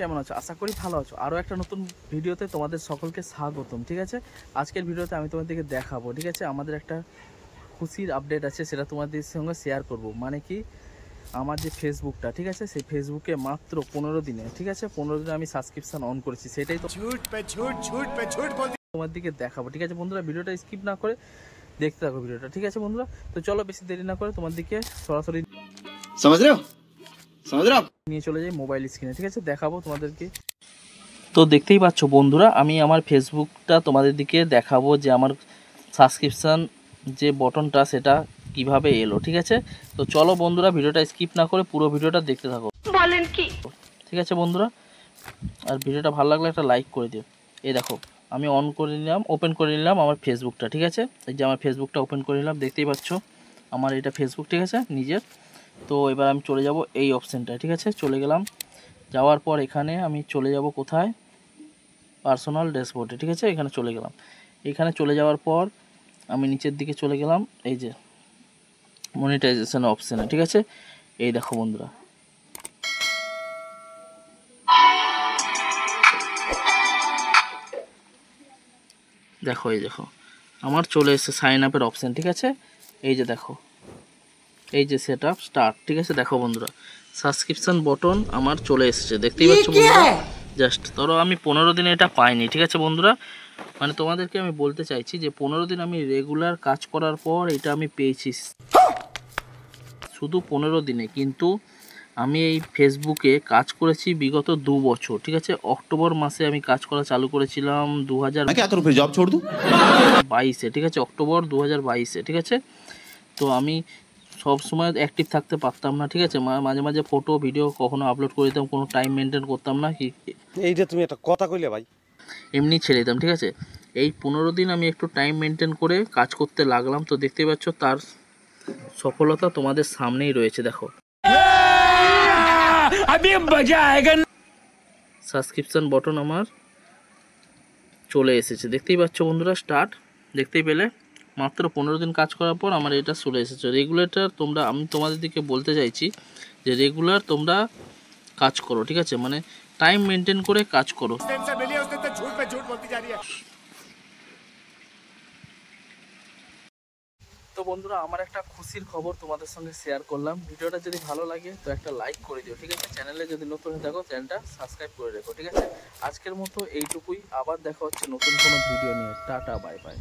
কেমন আছো? আশা করি ভালো আছো। আরও একটা নতুন ভিডিওতে তোমাদের সকলকে স্বাগতম। ঠিক আছে, আজকের ভিডিওতে আমি তোমাদেরকে দেখাবো, ঠিক আছে, আমাদের একটা খুশির আপডেট আছে, সেটা তোমাদের সঙ্গে শেয়ার করব। মানে কি, আমার যে ফেসবুকটা, ঠিক আছে, সেই ফেসবুকে মাত্র 15 দিনে, ঠিক আছে, 15 দিনে আমি সাবস্ক্রিপশান অন করেছি। সেটাই তো তোমার দিকে দেখাবো। ঠিক আছে বন্ধুরা, ভিডিওটা স্কিপ না করে দেখতে থাকো ভিডিওটা। ঠিক আছে বন্ধুরা, তো চলো বেশি দেরি না করে তোমার দিকে সরাসরি নিয়ে চলে যাই মোবাইল স্ক্রিনে। ঠিক আছে, দেখাবো তোমাদেরকে। তো দেখতেই পাচ্ছ বন্ধুরা, আমি আমার ফেসবুকটা তোমাদের দিকে দেখাবো যে আমার সাবস্ক্রিপশান যে বটনটা সেটা কিভাবে এলো। ঠিক আছে, তো চলো বন্ধুরা, ভিডিওটা স্কিপ না করে পুরো ভিডিওটা দেখতে থাকো। বলেন কি? ঠিক আছে বন্ধুরা, আর ভিডিওটা ভালো লাগলে একটা লাইক করে দিও। এই দেখো, আমি অন করে নিলাম, ওপেন করে নিলাম আমার ফেসবুকটা। ঠিক আছে, এই যে আমার ফেসবুকটা ওপেন করে নিলাম, দেখতেই পাচ্ছ আমার এটা ফেসবুক। ঠিক আছে, নিজের। তো এবার আমি চলে যাব এই অপশানটায়। ঠিক আছে, চলে গেলাম। যাওয়ার পর এখানে আমি চলে যাব কোথায়, পার্সোনাল ড্যাশবোর্ডে। ঠিক আছে, এখানে চলে গেলাম। এখানে চলে যাওয়ার পর আমি নিচের দিকে চলে গেলাম, এই যে মনিটাইজেশন অপশানে। ঠিক আছে, এই দেখো বন্ধুরা, দেখো এই দেখো আমার চলে এসেছে সাইন আপের অপশান। ঠিক আছে, এই যে দেখো, এই যে সেট আপ স্টার্ট। ঠিক আছে, দেখো বন্ধুরা, সাবস্ক্রিপশন বটন আমার চলে এসেছে, দেখতেই পাচ্ছ বন্ধুরা। জাস্ট ধরো আমি 15 দিনে এটা পাইনি। ঠিক আছে বন্ধুরা, মানে তোমাদেরকে আমি বলতে চাইছি যে 15 দিন আমি রেগুলার কাজ করার পর এটা আমি পেয়েছি, শুধু 15 দিনে। কিন্তু আমি এই ফেসবুকে কাজ করেছি বিগত 2 বছর। ঠিক আছে, অক্টোবর মাসে আমি কাজ করা চালু করেছিলাম 2022-এ। ঠিক আছে, অক্টোবর 2022-এ। ঠিক আছে, তো আমি সব সময় অ্যাক্টিভ থাকতে পারতাম না। ঠিক আছে, মাঝে মাঝে ফটো ভিডিও কখনো আপলোড করে দিতাম, কোনো টাইম মেনটেন করতাম না। কি এইটা তুমি একটা কথা কইলে ভাই, এমনি ছেড়ে দিতাম। ঠিক আছে, এই 15 দিন আমি একটু টাইম মেনটেন করে কাজ করতে লাগলাম। তো দেখতেই পাচ্ছ তার সফলতা তোমাদের সামনেই রয়েছে। দেখো, সাবস্ক্রিপশন বটন আমার চলে এসেছে, দেখতেই পাচ্ছ বন্ধুরা। স্টার্ট দেখতেই পেলে, মাত্র 15 দিন কাজ করার পর আমার এটা চলে এসেছে। রেগুলেটর তোমরা, আমি তোমাদের দিকে বলতে চাইছি যে রেগুলার তোমরা কাজ করো। ঠিক আছে, মানে টাইম মেনটেন করে কাজ করো। তো বন্ধুরা, আমার একটা খুশির খবর তোমাদের সঙ্গে শেয়ার করলাম। ভিডিওটা যদি ভালো লাগে তো একটা লাইক করে দিও। ঠিক আছে, চ্যানেলে যদি নতুন হয়ে থাকো চ্যানেলটা সাবস্ক্রাইব করে রেখো। ঠিক আছে, আজকের মতো এইটুকুই। আবার দেখা হচ্ছে নতুন কোনো ভিডিও নিয়ে। Tata, bye bye.